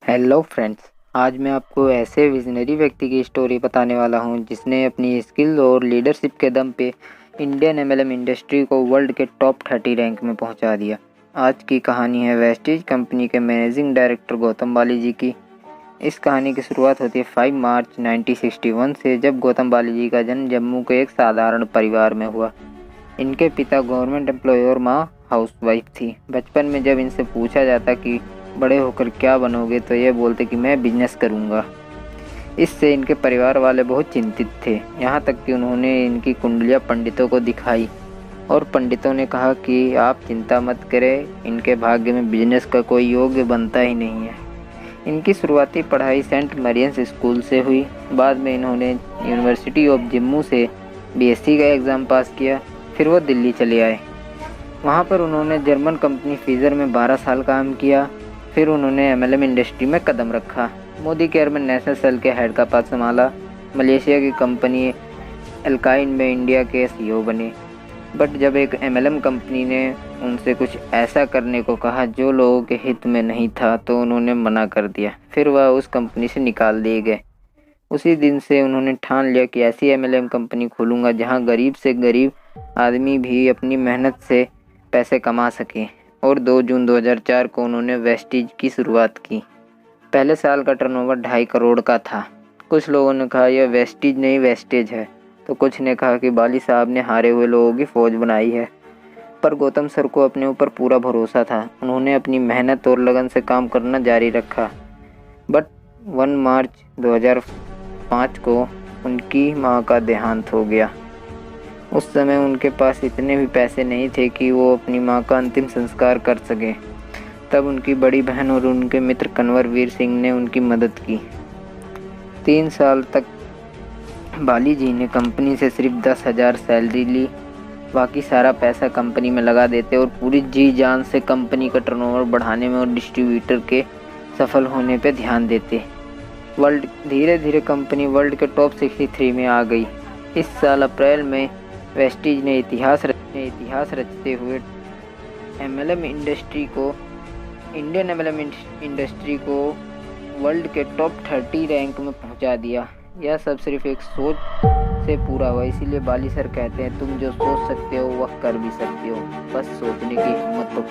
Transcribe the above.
Hello friends, आज मैं आपको ऐसे विजनरी व्यक्ति की स्टोरी बताने वाला हूं जिसने अपनी स्किल और लीडरशिप के दम पे इंडियन एमएलएम इंडस्ट्री को वर्ल्ड के टॉप 30 रैंक में पहुंचा दिया। आज की कहानी है वेस्टीज कंपनी के मैनेजिंग डायरेक्टर गौतम बाली जी की। इस कहानी की शुरुआत होती है 5 मार्च 1961 से, जब गौतम बाली जी का जन्म जम्मू के एक साधारण परिवार में हुआ। इनके पिता गवर्नमेंट एम्प्लॉय और माँ हाउसवाइफ थी। बचपन में जब इनसे पूछा जाता कि बड़े होकर क्या बनोगे, तो ये बोलते कि मैं बिजनेस करूँगा। इससे इनके परिवार वाले बहुत चिंतित थे, यहाँ तक कि उन्होंने इनकी कुंडलियाँ पंडितों को दिखाई और पंडितों ने कहा कि आप चिंता मत करें, इनके भाग्य में बिजनेस का कोई योग्य बनता ही नहीं है। इनकी शुरुआती पढ़ाई सेंट मरियंस स्कूल से हुई। बाद में इन्होंने यूनिवर्सिटी ऑफ जम्मू से बीएससी का एग्ज़ाम पास किया। फिर वो दिल्ली चले आए। वहाँ पर उन्होंने जर्मन कंपनी फीज़र में 12 साल काम किया। फिर उन्होंने एमएलएम इंडस्ट्री में कदम रखा। मोदी केयर में नेशनल सेल के हेड का पद संभाला। मलेशिया की कंपनी एल्काइन में इंडिया के सीईओ बने। बट जब एक एमएलएम कंपनी ने उनसे कुछ ऐसा करने को कहा जो लोगों के हित में नहीं था, तो उन्होंने मना कर दिया। फिर वह उस कंपनी से निकाल दिए गए। उसी दिन से उन्होंने ठान लिया कि ऐसी एमएलएम कंपनी खोलूँगा जहाँ गरीब से गरीब आदमी भी अपनी मेहनत से पैसे कमा सके। और 2 जून 2004 को उन्होंने वेस्टीज की शुरुआत की। पहले साल का टर्नओवर 2.5 करोड़ का था। कुछ लोगों ने कहा यह वेस्टीज नहीं वेस्टेज है, तो कुछ ने कहा कि बाली साहब ने हारे हुए लोगों की फ़ौज बनाई है। पर गौतम सर को अपने ऊपर पूरा भरोसा था। उन्होंने अपनी मेहनत और लगन से काम करना जारी रखा। बट 1 मार्च 2005 को उनकी मां का देहांत हो गया। उस समय उनके पास इतने भी पैसे नहीं थे कि वो अपनी मां का अंतिम संस्कार कर सके। तब उनकी बड़ी बहन और उनके मित्र कन्वर वीर सिंह ने उनकी मदद की। 3 साल तक बाली जी ने कंपनी से सिर्फ 10,000 सैलरी ली। बाकी सारा पैसा कंपनी में लगा देते और पूरी जी जान से कंपनी का टर्नओवर बढ़ाने में और डिस्ट्रीब्यूटर के सफल होने पर ध्यान देते। धीरे धीरे कंपनी वर्ल्ड के टॉप 63 में आ गई। इस साल अप्रैल में वेस्टीज ने इतिहास रचते हुए एमएलएम इंडस्ट्री को इंडियन एमएलएम इंडस्ट्री को वर्ल्ड के टॉप 30 रैंक में पहुंचा दिया। यह सब सिर्फ एक सोच से पूरा हुआ। इसीलिए बाली सर कहते हैं, तुम जो सोच सकते हो वह कर भी सकते हो, बस सोचने की हिम्मत तो करो।